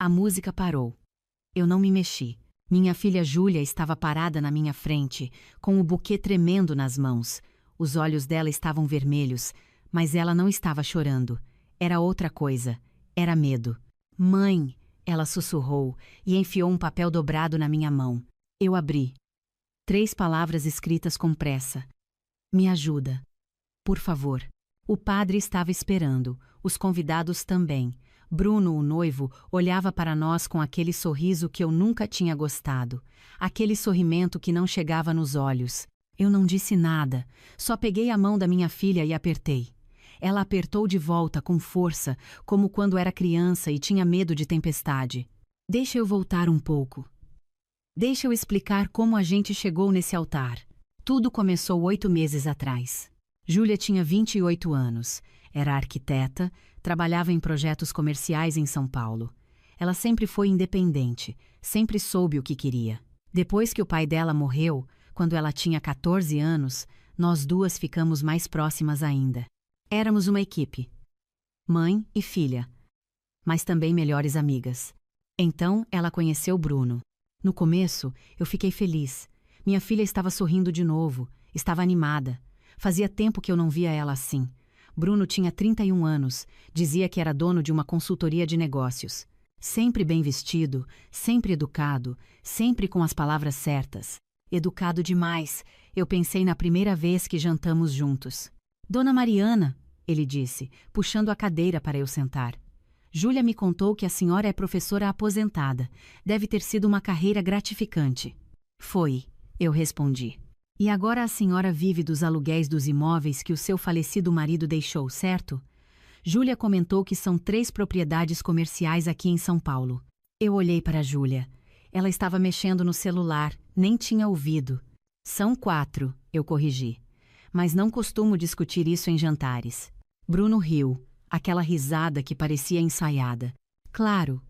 A música parou. Eu não me mexi. Minha filha Júlia estava parada na minha frente, com o buquê tremendo nas mãos. Os olhos dela estavam vermelhos, mas ela não estava chorando. Era outra coisa. Era medo. Mãe, ela sussurrou e enfiou um papel dobrado na minha mão. Eu abri. 3 palavras escritas com pressa. Me ajuda. Por favor. O padre estava esperando, os convidados também. Bruno, o noivo, olhava para nós com aquele sorriso que eu nunca tinha gostado. Aquele sorrimento que não chegava nos olhos. Eu não disse nada, só peguei a mão da minha filha e apertei. Ela apertou de volta com força, como quando era criança e tinha medo de tempestade. Deixa eu voltar um pouco. Deixa eu explicar como a gente chegou nesse altar. Tudo começou 8 meses atrás. Júlia tinha 28 anos, era arquiteta, trabalhava em projetos comerciais em São Paulo. Ela sempre foi independente, sempre soube o que queria. Depois que o pai dela morreu, quando ela tinha 14 anos, nós duas ficamos mais próximas ainda. Éramos uma equipe, mãe e filha, mas também melhores amigas. Então ela conheceu Bruno. No começo, eu fiquei feliz. Minha filha estava sorrindo de novo, estava animada. Fazia tempo que eu não via ela assim. Bruno tinha 31 anos, dizia que era dono de uma consultoria de negócios. Sempre bem vestido, sempre educado, sempre com as palavras certas. Educado demais, eu pensei na primeira vez que jantamos juntos. Dona Mariana, ele disse, puxando a cadeira para eu sentar. Júlia me contou que a senhora é professora aposentada. Deve ter sido uma carreira gratificante. Foi, eu respondi. E agora a senhora vive dos aluguéis dos imóveis que o seu falecido marido deixou, certo? Júlia comentou que são 3 propriedades comerciais aqui em São Paulo. Eu olhei para Júlia. Ela estava mexendo no celular, nem tinha ouvido. São 4, eu corrigi. Mas não costumo discutir isso em jantares. Bruno riu, aquela risada que parecia ensaiada. Claro,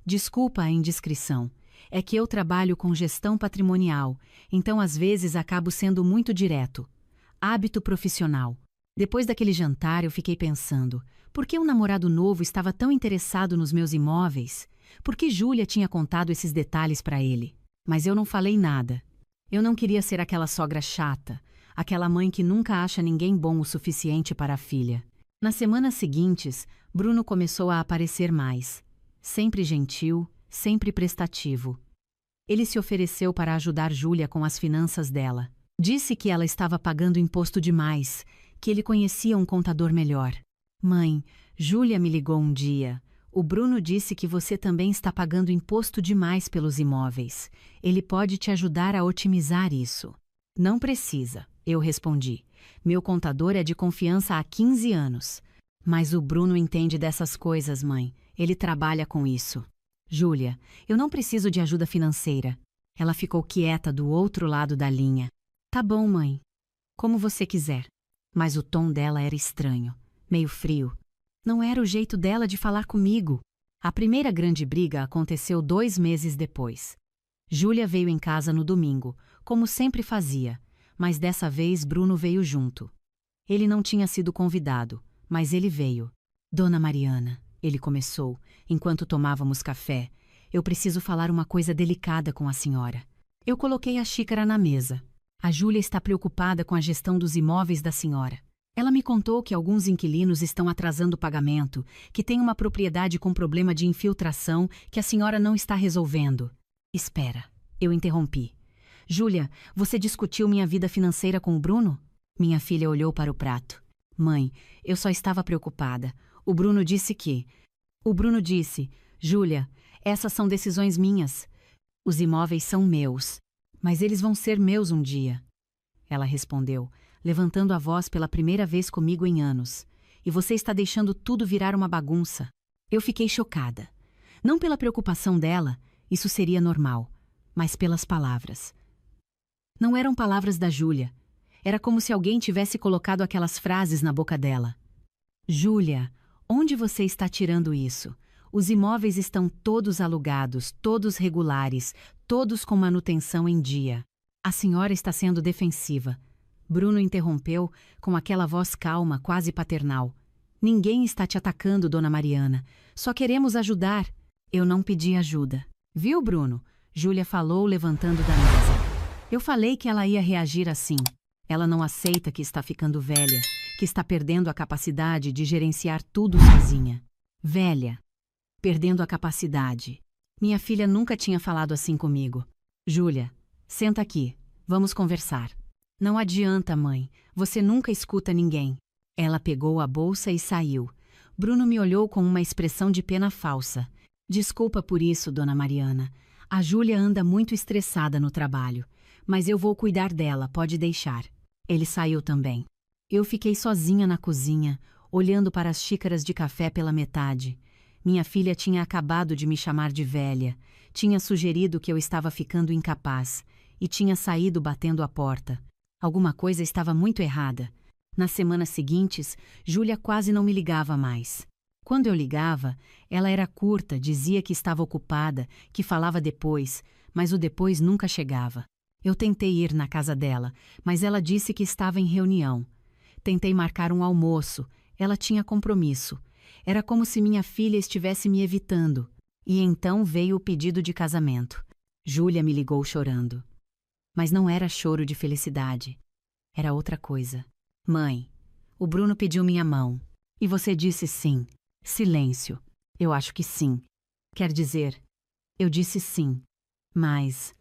desculpa a indiscrição. É que eu trabalho com gestão patrimonial, então às vezes acabo sendo muito direto. Hábito profissional. Depois daquele jantar eu fiquei pensando, por que um namorado novo estava tão interessado nos meus imóveis? Por que Júlia tinha contado esses detalhes para ele? Mas eu não falei nada. Eu não queria ser aquela sogra chata, aquela mãe que nunca acha ninguém bom o suficiente para a filha. Nas semanas seguintes, Bruno começou a aparecer mais. Sempre gentil, sempre prestativo. Ele se ofereceu para ajudar Júlia com as finanças dela. Disse que ela estava pagando imposto demais, que ele conhecia um contador melhor. Mãe, Júlia me ligou um dia. O Bruno disse que você também está pagando imposto demais pelos imóveis. Ele pode te ajudar a otimizar isso. Não precisa, eu respondi. Meu contador é de confiança há 15 anos. Mas o Bruno entende dessas coisas, mãe. Ele trabalha com isso. Júlia, eu não preciso de ajuda financeira. Ela ficou quieta do outro lado da linha. Tá bom, mãe. Como você quiser. Mas o tom dela era estranho, meio frio. Não era o jeito dela de falar comigo. A primeira grande briga aconteceu 2 meses depois. Júlia veio em casa no domingo, como sempre fazia, mas dessa vez Bruno veio junto. Ele não tinha sido convidado, mas ele veio. Dona Mariana, ele começou, enquanto tomávamos café, eu preciso falar uma coisa delicada com a senhora. Eu coloquei a xícara na mesa. A Júlia está preocupada com a gestão dos imóveis da senhora. Ela me contou que alguns inquilinos estão atrasando o pagamento, que tem uma propriedade com problema de infiltração que a senhora não está resolvendo. Espera, eu interrompi. Júlia, você discutiu minha vida financeira com o Bruno? Minha filha olhou para o prato. Mãe, eu só estava preocupada. O Bruno disse, Júlia, essas são decisões minhas. Os imóveis são meus, mas eles vão ser meus um dia. Ela respondeu, levantando a voz pela primeira vez comigo em anos. E você está deixando tudo virar uma bagunça. Eu fiquei chocada. Não pela preocupação dela, isso seria normal, mas pelas palavras. Não eram palavras da Júlia. Era como se alguém tivesse colocado aquelas frases na boca dela. Júlia, onde você está tirando isso? Os imóveis estão todos alugados, todos regulares, todos com manutenção em dia. A senhora está sendo defensiva. Bruno interrompeu com aquela voz calma, quase paternal. Ninguém está te atacando, Dona Mariana. Só queremos ajudar. Eu não pedi ajuda. Viu, Bruno? Júlia falou, levantando da mesa. Eu falei que ela ia reagir assim. Ela não aceita que está ficando velha, que está perdendo a capacidade de gerenciar tudo sozinha. Velha. Perdendo a capacidade. Minha filha nunca tinha falado assim comigo. Júlia, senta aqui. Vamos conversar. Não adianta, mãe. Você nunca escuta ninguém. Ela pegou a bolsa e saiu. Bruno me olhou com uma expressão de pena falsa. Desculpa por isso, dona Mariana. A Júlia anda muito estressada no trabalho. Mas eu vou cuidar dela, pode deixar. Ele saiu também. Eu fiquei sozinha na cozinha, olhando para as xícaras de café pela metade. Minha filha tinha acabado de me chamar de velha, tinha sugerido que eu estava ficando incapaz e tinha saído batendo a porta. Alguma coisa estava muito errada. Nas semanas seguintes, Júlia quase não me ligava mais. Quando eu ligava, ela era curta, dizia que estava ocupada, que falava depois, mas o depois nunca chegava. Eu tentei ir na casa dela, mas ela disse que estava em reunião. Tentei marcar um almoço, ela tinha compromisso. Era como se minha filha estivesse me evitando. E então veio o pedido de casamento. Júlia me ligou chorando. Mas não era choro de felicidade. Era outra coisa. Mãe, o Bruno pediu minha mão. E você disse sim. Silêncio. Eu acho que sim. Quer dizer, eu disse sim. Mas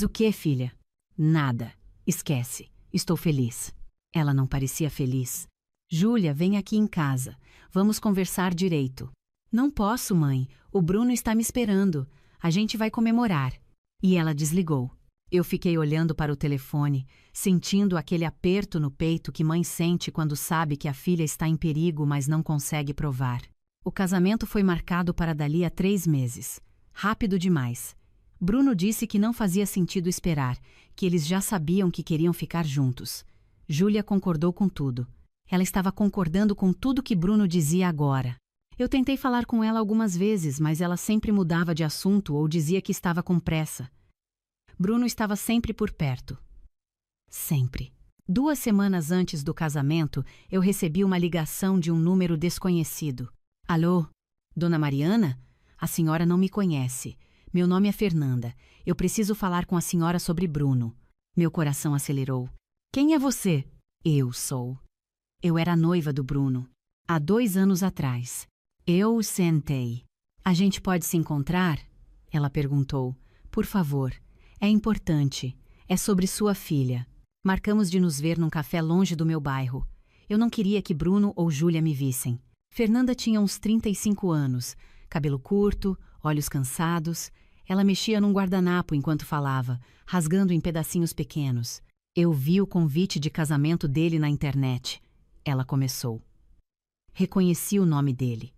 o que, filha? Nada. Esquece. Estou feliz. Ela não parecia feliz. Júlia, vem aqui em casa. Vamos conversar direito. Não posso, mãe. O Bruno está me esperando. A gente vai comemorar. E ela desligou. Eu fiquei olhando para o telefone, sentindo aquele aperto no peito que mãe sente quando sabe que a filha está em perigo, mas não consegue provar. O casamento foi marcado para dali a 3 meses. Rápido demais. Bruno disse que não fazia sentido esperar, que eles já sabiam que queriam ficar juntos. Júlia concordou com tudo. Ela estava concordando com tudo que Bruno dizia agora. Eu tentei falar com ela algumas vezes, mas ela sempre mudava de assunto ou dizia que estava com pressa. Bruno estava sempre por perto. Sempre. 2 semanas antes do casamento, eu recebi uma ligação de um número desconhecido. Alô? Dona Mariana? A senhora não me conhece. Meu nome é Fernanda. Eu preciso falar com a senhora sobre Bruno. Meu coração acelerou. Quem é você? Eu sou. Eu era a noiva do Bruno. Há 2 anos atrás. Eu o sentei. A gente pode se encontrar? Ela perguntou. Por favor. É importante. É sobre sua filha. Marcamos de nos ver num café longe do meu bairro. Eu não queria que Bruno ou Júlia me vissem. Fernanda tinha uns 35 anos. Cabelo curto, olhos cansados. Ela mexia num guardanapo enquanto falava, rasgando em pedacinhos pequenos. Eu vi o convite de casamento dele na internet. Ela começou. Reconheci o nome dele.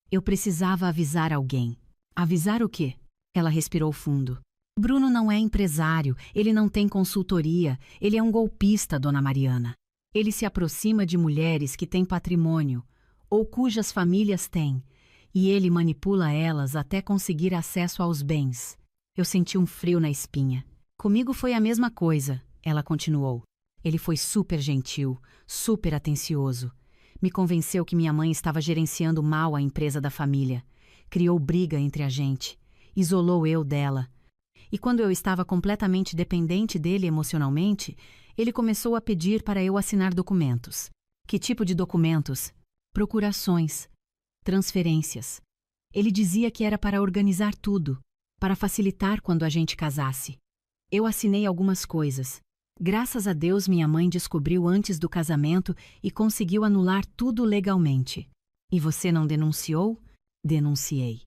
Eu precisava avisar alguém. Avisar o quê? Ela respirou fundo. Bruno não é empresário, ele não tem consultoria, ele é um golpista, dona Mariana. Ele se aproxima de mulheres que têm patrimônio, ou cujas famílias têm, e ele manipula elas até conseguir acesso aos bens. Eu senti um frio na espinha. Comigo foi a mesma coisa, ela continuou. Ele foi super gentil, super atencioso. Me convenceu que minha mãe estava gerenciando mal a empresa da família. Criou briga entre a gente. Isolou eu dela. E quando eu estava completamente dependente dele emocionalmente, ele começou a pedir para eu assinar documentos. Que tipo de documentos? Procurações. Transferências. Ele dizia que era para organizar tudo, para facilitar quando a gente casasse. Eu assinei algumas coisas. Graças a Deus, minha mãe descobriu antes do casamento e conseguiu anular tudo legalmente. E você não denunciou? Denunciei.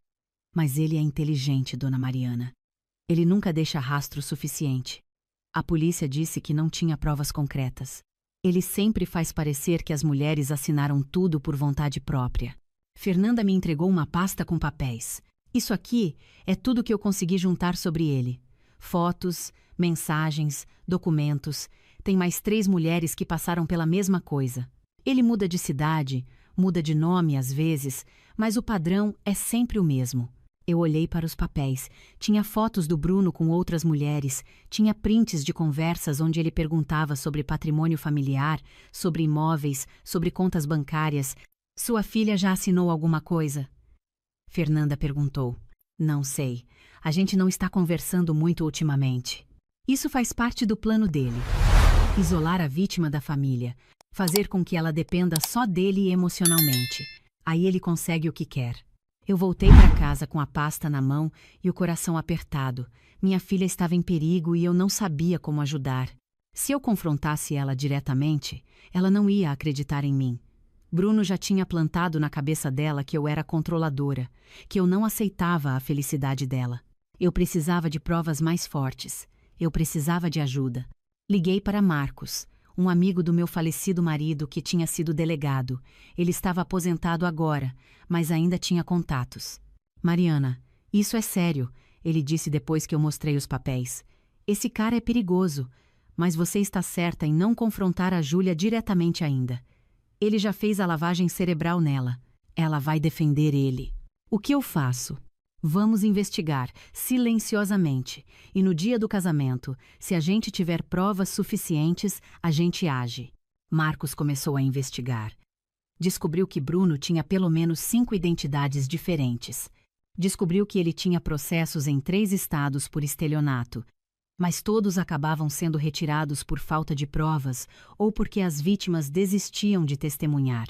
Mas ele é inteligente, dona Mariana. Ele nunca deixa rastro suficiente. A polícia disse que não tinha provas concretas. Ele sempre faz parecer que as mulheres assinaram tudo por vontade própria. Fernanda me entregou uma pasta com papéis. Isso aqui é tudo que eu consegui juntar sobre ele. Fotos, mensagens, documentos. Tem mais 3 mulheres que passaram pela mesma coisa. Ele muda de cidade, muda de nome às vezes, mas o padrão é sempre o mesmo. Eu olhei para os papéis. Tinha fotos do Bruno com outras mulheres, tinha prints de conversas onde ele perguntava sobre patrimônio familiar, sobre imóveis, sobre contas bancárias. Sua filha já assinou alguma coisa? Fernanda perguntou. Não sei. A gente não está conversando muito ultimamente. Isso faz parte do plano dele. Isolar a vítima da família. Fazer com que ela dependa só dele emocionalmente. Aí ele consegue o que quer. Eu voltei para casa com a pasta na mão e o coração apertado. Minha filha estava em perigo e eu não sabia como ajudar. Se eu confrontasse ela diretamente, ela não ia acreditar em mim. Bruno já tinha plantado na cabeça dela que eu era controladora, que eu não aceitava a felicidade dela. Eu precisava de provas mais fortes. Eu precisava de ajuda. Liguei para Marcos, um amigo do meu falecido marido que tinha sido delegado. Ele estava aposentado agora, mas ainda tinha contatos. Mariana, isso é sério, ele disse depois que eu mostrei os papéis. Esse cara é perigoso, mas você está certa em não confrontar a Júlia diretamente ainda. Ele já fez a lavagem cerebral nela. Ela vai defender ele. O que eu faço? Vamos investigar, silenciosamente. E no dia do casamento, se a gente tiver provas suficientes, a gente age. Marcos começou a investigar. Descobriu que Bruno tinha pelo menos 5 identidades diferentes. Descobriu que ele tinha processos em 3 estados por estelionato. Mas todos acabavam sendo retirados por falta de provas ou porque as vítimas desistiam de testemunhar.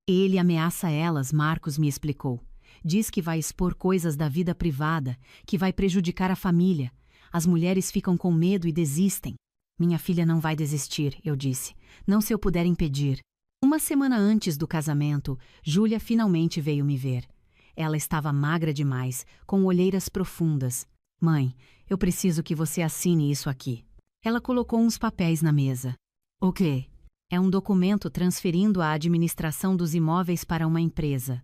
Ele ameaça elas, Marcos me explicou. Diz que vai expor coisas da vida privada, que vai prejudicar a família. As mulheres ficam com medo e desistem. Minha filha não vai desistir, eu disse. Não se eu puder impedir. Uma semana antes do casamento, Júlia finalmente veio me ver. Ela estava magra demais, com olheiras profundas. Mãe, eu preciso que você assine isso aqui. Ela colocou uns papéis na mesa. O quê? É um documento transferindo a administração dos imóveis para uma empresa.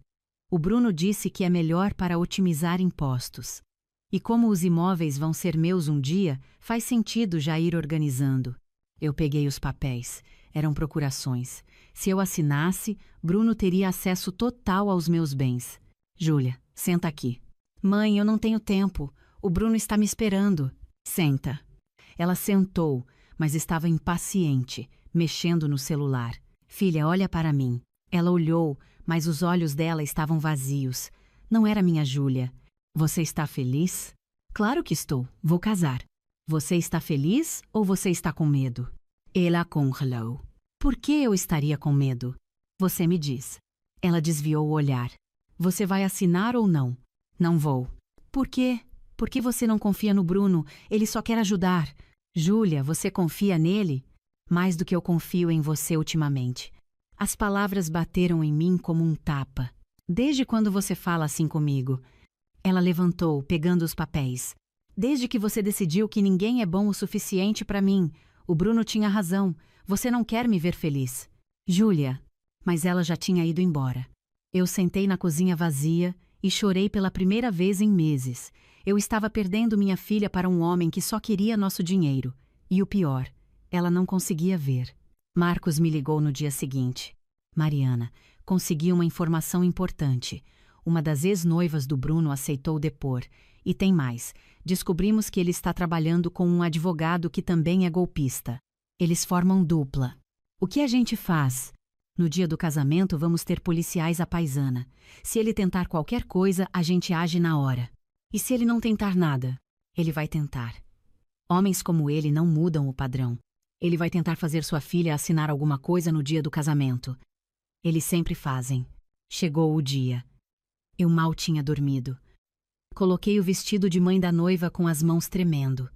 O Bruno disse que é melhor para otimizar impostos. E como os imóveis vão ser meus um dia, faz sentido já ir organizando. Eu peguei os papéis. Eram procurações. Se eu assinasse, Bruno teria acesso total aos meus bens. Júlia, senta aqui. Mãe, eu não tenho tempo. O Bruno está me esperando. Senta. Ela sentou, mas estava impaciente, mexendo no celular. Filha, olha para mim. Ela olhou, mas os olhos dela estavam vazios. Não era minha Júlia. Você está feliz? Claro que estou. Vou casar. Você está feliz ou você está com medo? Ela congelou. Por que eu estaria com medo? Você me diz. Ela desviou o olhar. Você vai assinar ou não? Não vou. Por quê? Por que você não confia no Bruno? Ele só quer ajudar. Júlia, você confia nele? Mais do que eu confio em você ultimamente. As palavras bateram em mim como um tapa. Desde quando você fala assim comigo? Ela levantou, pegando os papéis. Desde que você decidiu que ninguém é bom o suficiente para mim. O Bruno tinha razão. Você não quer me ver feliz. Júlia. Mas ela já tinha ido embora. Eu sentei na cozinha vazia e chorei pela primeira vez em meses. Eu estava perdendo minha filha para um homem que só queria nosso dinheiro. E o pior, ela não conseguia ver. Marcos me ligou no dia seguinte. Mariana, consegui uma informação importante. Uma das ex-noivas do Bruno aceitou depor. E tem mais. Descobrimos que ele está trabalhando com um advogado que também é golpista. Eles formam dupla. O que a gente faz? No dia do casamento vamos ter policiais à paisana. Se ele tentar qualquer coisa, a gente age na hora. E se ele não tentar nada? Ele vai tentar. Homens como ele não mudam o padrão. Ele vai tentar fazer sua filha assinar alguma coisa no dia do casamento. Eles sempre fazem. Chegou o dia. Eu mal tinha dormido. Coloquei o vestido de mãe da noiva com as mãos tremendo.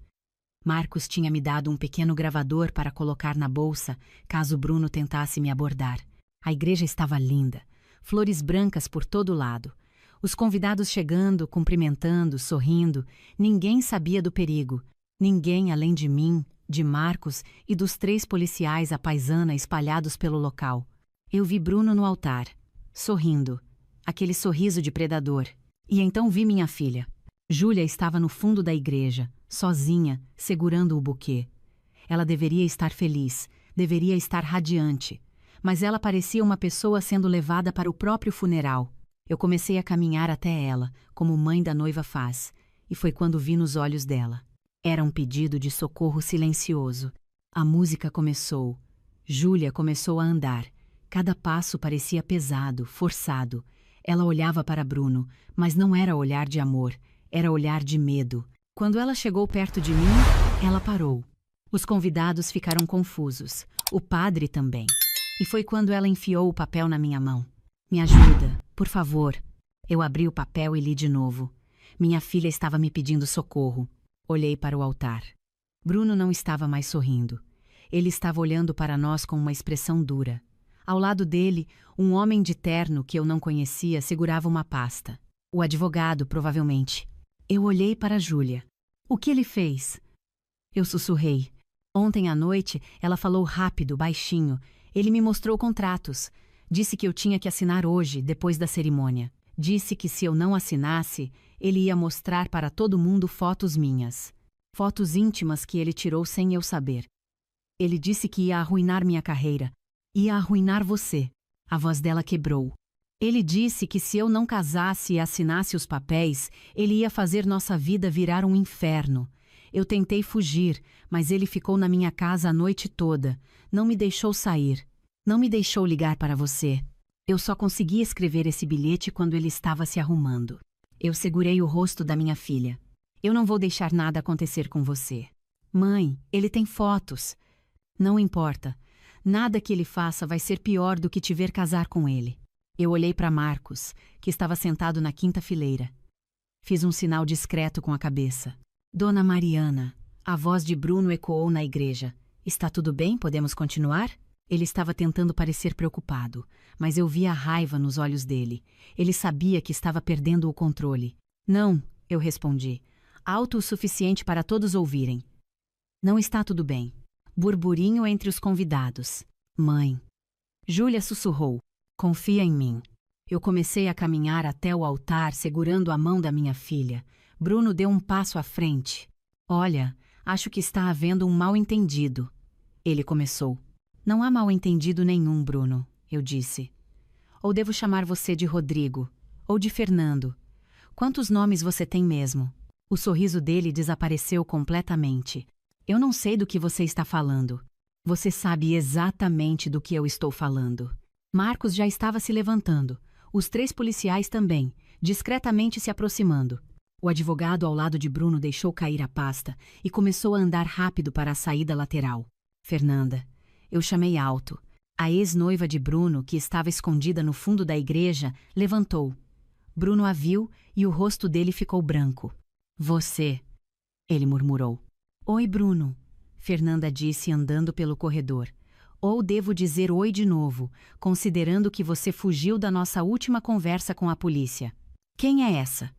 Marcos tinha me dado um pequeno gravador para colocar na bolsa, caso Bruno tentasse me abordar. A igreja estava linda. Flores brancas por todo lado. Os convidados chegando, cumprimentando, sorrindo. Ninguém sabia do perigo. Ninguém além de mim, de Marcos e dos 3 policiais à paisana espalhados pelo local. Eu vi Bruno no altar, sorrindo. Aquele sorriso de predador. E então vi minha filha. Júlia estava no fundo da igreja, sozinha, segurando o buquê. Ela deveria estar feliz, deveria estar radiante. Mas ela parecia uma pessoa sendo levada para o próprio funeral. Eu comecei a caminhar até ela, como mãe da noiva faz, e foi quando vi nos olhos dela. Era um pedido de socorro silencioso. A música começou. Júlia começou a andar. Cada passo parecia pesado, forçado. Ela olhava para Bruno, mas não era olhar de amor. Era olhar de medo. Quando ela chegou perto de mim, ela parou. Os convidados ficaram confusos. O padre também. E foi quando ela enfiou o papel na minha mão. Me ajuda, por favor. Eu abri o papel e li de novo. Minha filha estava me pedindo socorro. Olhei para o altar. Bruno não estava mais sorrindo. Ele estava olhando para nós com uma expressão dura. Ao lado dele, um homem de terno que eu não conhecia segurava uma pasta. O advogado, provavelmente. Eu olhei para Júlia. O que ele fez? Eu sussurrei. Ontem à noite, ela falou rápido, baixinho. Ele me mostrou contratos. Disse que eu tinha que assinar hoje, depois da cerimônia. Disse que se eu não assinasse, ele ia mostrar para todo mundo fotos minhas. Fotos íntimas que ele tirou sem eu saber. Ele disse que ia arruinar minha carreira. Ia arruinar você. A voz dela quebrou. Ele disse que se eu não casasse e assinasse os papéis, ele ia fazer nossa vida virar um inferno. Eu tentei fugir, mas ele ficou na minha casa a noite toda. Não me deixou sair. Não me deixou ligar para você. Eu só consegui escrever esse bilhete quando ele estava se arrumando. Eu segurei o rosto da minha filha. Eu não vou deixar nada acontecer com você. Mãe, ele tem fotos. Não importa. Nada que ele faça vai ser pior do que te ver casar com ele. Eu olhei para Marcos, que estava sentado na quinta fileira. Fiz um sinal discreto com a cabeça. Dona Mariana, a voz de Bruno ecoou na igreja. Está tudo bem? Podemos continuar? Ele estava tentando parecer preocupado, mas eu via a raiva nos olhos dele. Ele sabia que estava perdendo o controle. Não, eu respondi. Alto o suficiente para todos ouvirem. Não está tudo bem. Burburinho entre os convidados. Mãe. Júlia sussurrou. Confia em mim. Eu comecei a caminhar até o altar segurando a mão da minha filha. Bruno deu um passo à frente. Olha, acho que está havendo um mal-entendido. Ele começou. Não há mal-entendido nenhum, Bruno, eu disse. Ou devo chamar você de Rodrigo, ou de Fernando. Quantos nomes você tem mesmo? O sorriso dele desapareceu completamente. Eu não sei do que você está falando. Você sabe exatamente do que eu estou falando. Marcos já estava se levantando. Os 3 policiais também, discretamente se aproximando. O advogado ao lado de Bruno deixou cair a pasta e começou a andar rápido para a saída lateral. Fernanda. Eu chamei alto. A ex-noiva de Bruno, que estava escondida no fundo da igreja, levantou. Bruno a viu e o rosto dele ficou branco. Você, ele murmurou. Oi, Bruno, Fernanda disse andando pelo corredor. Ou devo dizer oi de novo, considerando que você fugiu da nossa última conversa com a polícia. Quem é essa?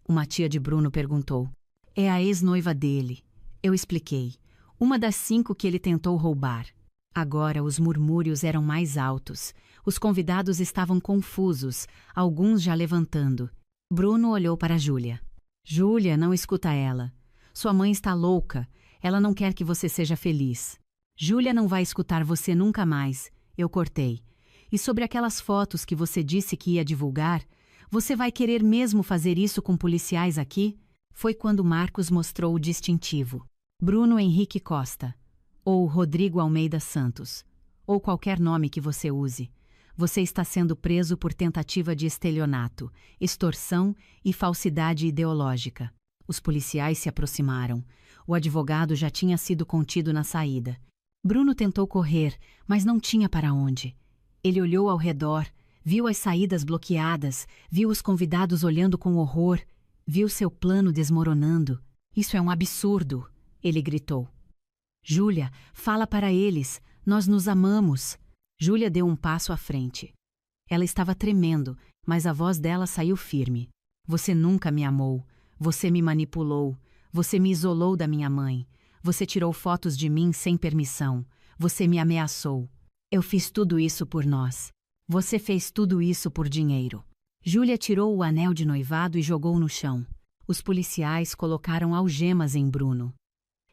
Uma tia de Bruno perguntou. É a ex-noiva dele. Eu expliquei. Uma das 5 que ele tentou roubar. Agora os murmúrios eram mais altos. Os convidados estavam confusos, alguns já levantando. Bruno olhou para Júlia. Júlia, não escuta ela. Sua mãe está louca. Ela não quer que você seja feliz. Júlia não vai escutar você nunca mais. Eu cortei. E sobre aquelas fotos que você disse que ia divulgar, você vai querer mesmo fazer isso com policiais aqui? Foi quando Marcos mostrou o distintivo. Bruno Henrique Costa. Ou Rodrigo Almeida Santos. Ou qualquer nome que você use. Você está sendo preso por tentativa de estelionato, extorsão e falsidade ideológica. Os policiais se aproximaram. O advogado já tinha sido contido na saída. Bruno tentou correr, mas não tinha para onde. Ele olhou ao redor, viu as saídas bloqueadas, viu os convidados olhando com horror, viu seu plano desmoronando. Isso é um absurdo, ele gritou. Júlia, fala para eles, nós nos amamos. Júlia deu um passo à frente. Ela estava tremendo, mas a voz dela saiu firme. Você nunca me amou. Você me manipulou. Você me isolou da minha mãe. Você tirou fotos de mim sem permissão. Você me ameaçou. Eu fiz tudo isso por nós. Você fez tudo isso por dinheiro. Júlia tirou o anel de noivado e jogou no chão. Os policiais colocaram algemas em Bruno.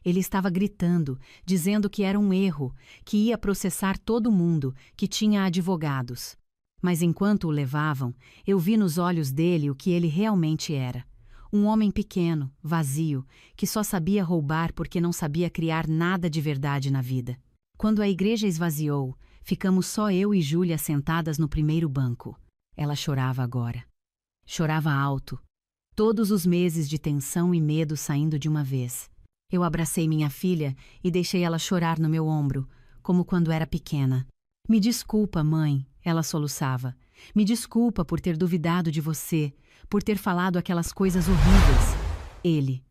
Ele estava gritando, dizendo que era um erro, que ia processar todo mundo, que tinha advogados. Mas enquanto o levavam, eu vi nos olhos dele o que ele realmente era. Um homem pequeno, vazio, que só sabia roubar porque não sabia criar nada de verdade na vida. Quando a igreja esvaziou, ficamos só eu e Júlia sentadas no primeiro banco. Ela chorava agora. Chorava alto. Todos os meses de tensão e medo saindo de uma vez. Eu abracei minha filha e deixei ela chorar no meu ombro, como quando era pequena. Me desculpa, mãe, ela soluçava. Me desculpa por ter duvidado de você, por ter falado aquelas coisas horríveis.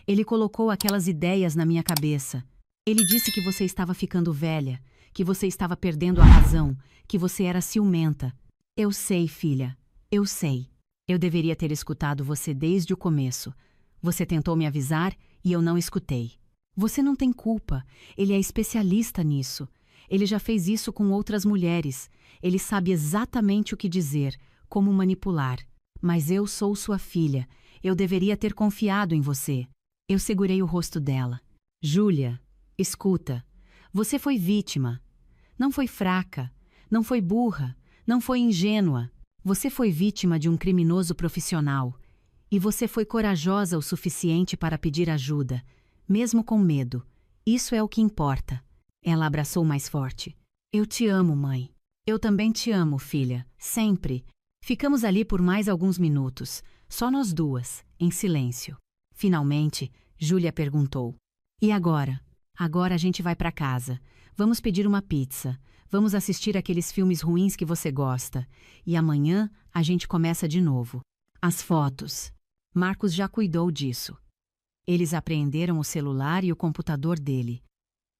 Ele colocou aquelas ideias na minha cabeça. Ele disse que você estava ficando velha, que você estava perdendo a razão, que você era ciumenta. Eu sei, filha, eu sei. Eu deveria ter escutado você desde o começo. Você tentou me avisar e eu não escutei. Você não tem culpa. Ele é especialista nisso. Ele já fez isso com outras mulheres. Ele sabe exatamente o que dizer, como manipular. Mas eu sou sua filha. Eu deveria ter confiado em você. Eu segurei o rosto dela. Júlia, escuta. Você foi vítima. Não foi fraca. Não foi burra. Não foi ingênua. Você foi vítima de um criminoso profissional. E você foi corajosa o suficiente para pedir ajuda, mesmo com medo. Isso é o que importa. Ela abraçou mais forte. Eu te amo, mãe. Eu também te amo, filha. Sempre. Ficamos ali por mais alguns minutos, só nós duas, em silêncio. Finalmente, Júlia perguntou. E agora? Agora a gente vai para casa. Vamos pedir uma pizza. Vamos assistir aqueles filmes ruins que você gosta. E amanhã a gente começa de novo. As fotos. Marcos já cuidou disso. Eles apreenderam o celular e o computador dele.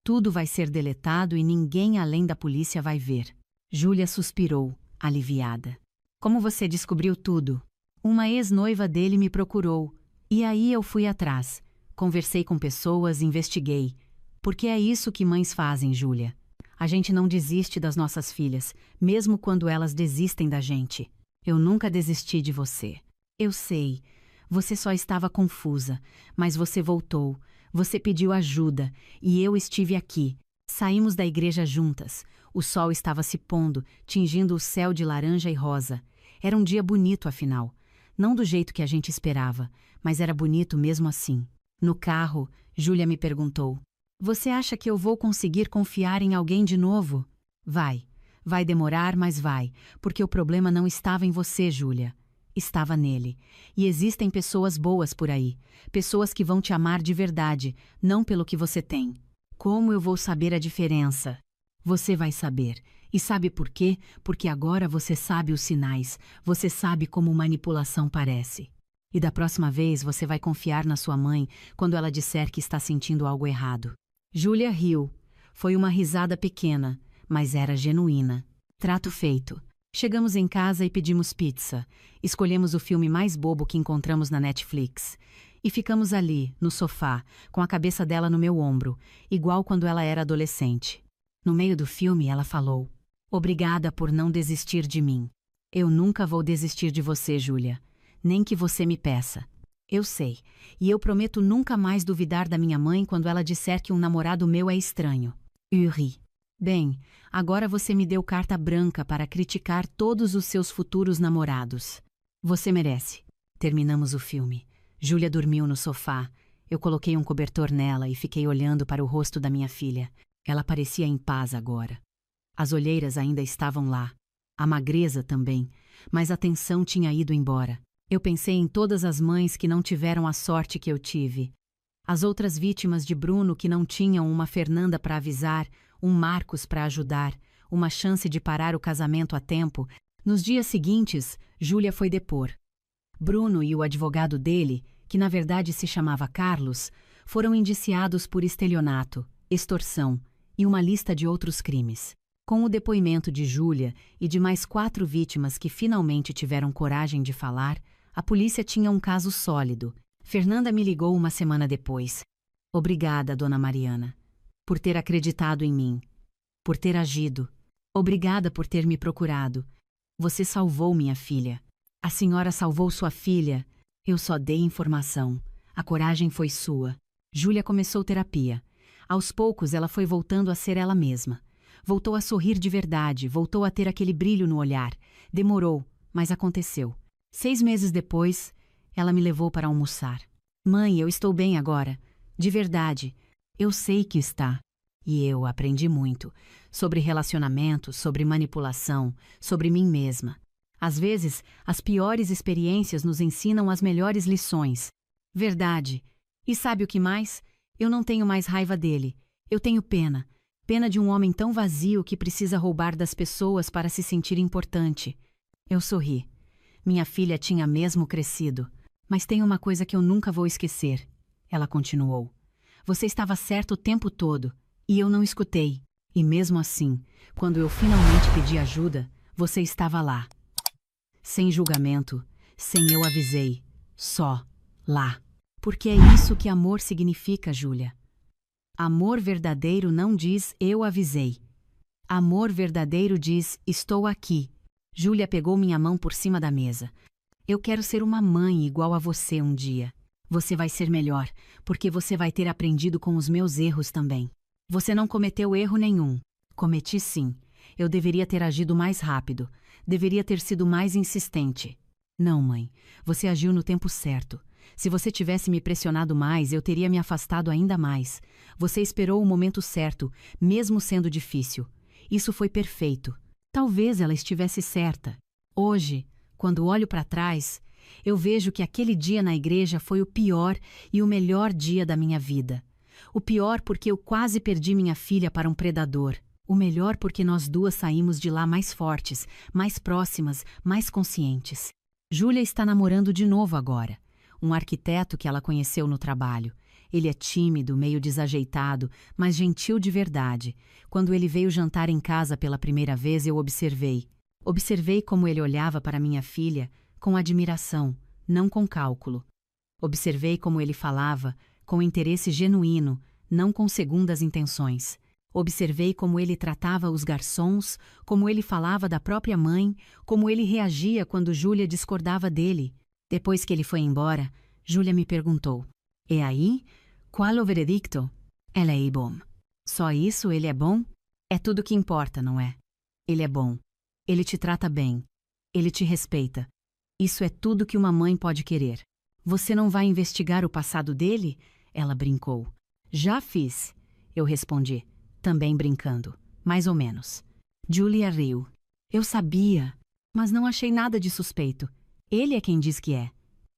Tudo vai ser deletado e ninguém além da polícia vai ver. Júlia suspirou, aliviada. Como você descobriu tudo? Uma ex-noiva dele me procurou. E aí eu fui atrás. Conversei com pessoas, investiguei. Porque é isso que mães fazem, Júlia. A gente não desiste das nossas filhas, mesmo quando elas desistem da gente. Eu nunca desisti de você. Eu sei. Você só estava confusa, mas você voltou. Você pediu ajuda, e eu estive aqui. Saímos da igreja juntas. O sol estava se pondo, tingindo o céu de laranja e rosa. Era um dia bonito, afinal. Não do jeito que a gente esperava, mas era bonito mesmo assim. No carro, Júlia me perguntou. Você acha que eu vou conseguir confiar em alguém de novo? Vai. Vai demorar, mas vai, porque o problema não estava em você, Júlia. Estava nele. E existem pessoas boas por aí. Pessoas que vão te amar de verdade, não pelo que você tem. Como eu vou saber a diferença? Você vai saber. E sabe por quê? Porque agora você sabe os sinais. Você sabe como manipulação parece. E da próxima vez você vai confiar na sua mãe quando ela disser que está sentindo algo errado. Júlia riu. Foi uma risada pequena, mas era genuína. Trato feito. Chegamos em casa e pedimos pizza. Escolhemos o filme mais bobo que encontramos na Netflix. E ficamos ali, no sofá, com a cabeça dela no meu ombro, igual quando ela era adolescente. No meio do filme, ela falou: Obrigada por não desistir de mim. Eu nunca vou desistir de você, Júlia. Nem que você me peça. Eu sei, e eu prometo nunca mais duvidar da minha mãe quando ela disser que um namorado meu é estranho. Uri. Bem, agora você me deu carta branca para criticar todos os seus futuros namorados. Você merece. Terminamos o filme. Júlia dormiu no sofá. Eu coloquei um cobertor nela e fiquei olhando para o rosto da minha filha. Ela parecia em paz agora. As olheiras ainda estavam lá. A magreza também, mas a tensão tinha ido embora. Eu pensei em todas as mães que não tiveram a sorte que eu tive. As outras vítimas de Bruno que não tinham uma Fernanda para avisar, um Marcos para ajudar, uma chance de parar o casamento a tempo. Nos dias seguintes, Júlia foi depor. Bruno e o advogado dele, que na verdade se chamava Carlos, foram indiciados por estelionato, extorsão e uma lista de outros crimes. Com o depoimento de Júlia e de mais 4 vítimas que finalmente tiveram coragem de falar, a polícia tinha um caso sólido. Fernanda me ligou uma semana depois. Obrigada, dona Mariana, por ter acreditado em mim, por ter agido. Obrigada por ter me procurado. Você salvou minha filha. A senhora salvou sua filha. Eu só dei informação. A coragem foi sua. Júlia começou terapia. Aos poucos ela foi voltando a ser ela mesma. Voltou a sorrir de verdade, voltou a ter aquele brilho no olhar. Demorou, mas aconteceu. 6 meses depois, ela me levou para almoçar. Mãe, eu estou bem agora. De verdade. Eu sei que está. E eu aprendi muito. Sobre relacionamento, sobre manipulação, sobre mim mesma. Às vezes, as piores experiências nos ensinam as melhores lições. Verdade. E sabe o que mais? Eu não tenho mais raiva dele. Eu tenho pena. Pena de um homem tão vazio que precisa roubar das pessoas para se sentir importante. Eu sorri. Minha filha tinha mesmo crescido. Mas tem uma coisa que eu nunca vou esquecer. Ela continuou. Você estava certo o tempo todo, e eu não escutei. E mesmo assim, quando eu finalmente pedi ajuda, você estava lá. Sem julgamento, sem eu avisei. Só. Lá. Porque é isso que amor significa, Júlia. Amor verdadeiro não diz eu avisei. Amor verdadeiro diz estou aqui. Júlia pegou minha mão por cima da mesa. Eu quero ser uma mãe igual a você um dia. Você vai ser melhor, porque você vai ter aprendido com os meus erros também. Você não cometeu erro nenhum. Cometi sim. Eu deveria ter agido mais rápido. Deveria ter sido mais insistente. Não, mãe. Você agiu no tempo certo. Se você tivesse me pressionado mais, eu teria me afastado ainda mais. Você esperou o momento certo, mesmo sendo difícil. Isso foi perfeito. Talvez ela estivesse certa. Hoje, quando olho para trás, eu vejo que aquele dia na igreja foi o pior e o melhor dia da minha vida. O pior porque eu quase perdi minha filha para um predador. O melhor porque nós duas saímos de lá mais fortes, mais próximas, mais conscientes. Júlia está namorando de novo agora. Um arquiteto que ela conheceu no trabalho. Ele é tímido, meio desajeitado, mas gentil de verdade. Quando ele veio jantar em casa pela primeira vez, eu observei. Observei como ele olhava para minha filha com admiração, não com cálculo. Observei como ele falava com interesse genuíno, não com segundas intenções. Observei como ele tratava os garçons, como ele falava da própria mãe, como ele reagia quando Júlia discordava dele. Depois que ele foi embora, Júlia me perguntou: "E aí? Qual o veredicto?" Ela é bom. Só isso ele é bom? É tudo que importa, não é? Ele é bom. Ele te trata bem. Ele te respeita. Isso é tudo que uma mãe pode querer. Você não vai investigar o passado dele? Ela brincou. Já fiz, eu respondi, também brincando, mais ou menos. Julia riu. Eu sabia, mas não achei nada de suspeito. Ele é quem diz que é.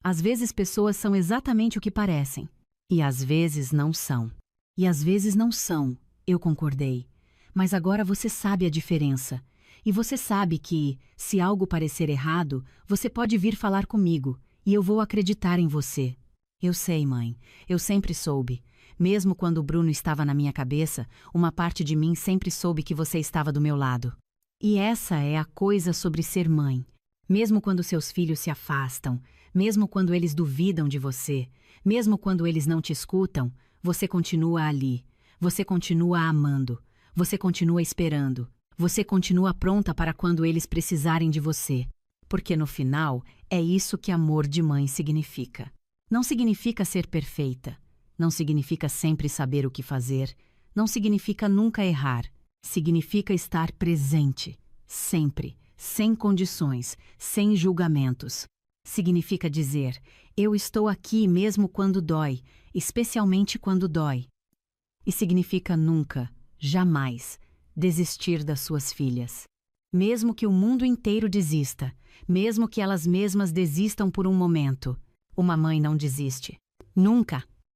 Às vezes pessoas são exatamente o que parecem. E às vezes não são. E às vezes não são, eu concordei. Mas agora você sabe a diferença. E você sabe que, se algo parecer errado, você pode vir falar comigo, e eu vou acreditar em você. Eu sei, mãe. Eu sempre soube. Mesmo quando o Bruno estava na minha cabeça, uma parte de mim sempre soube que você estava do meu lado. E essa é a coisa sobre ser mãe. Mesmo quando seus filhos se afastam, mesmo quando eles duvidam de você, mesmo quando eles não te escutam, você continua ali. Você continua amando. Você continua esperando. Você continua pronta para quando eles precisarem de você. Porque no final, é isso que amor de mãe significa. Não significa ser perfeita. Não significa sempre saber o que fazer. Não significa nunca errar. Significa estar presente. Sempre. Sem condições. Sem julgamentos. Significa dizer, eu estou aqui mesmo quando dói, especialmente quando dói. E significa nunca, jamais, desistir das suas filhas. Mesmo que o mundo inteiro desista, mesmo que elas mesmas desistam por um momento, uma mãe não desiste. Nunca.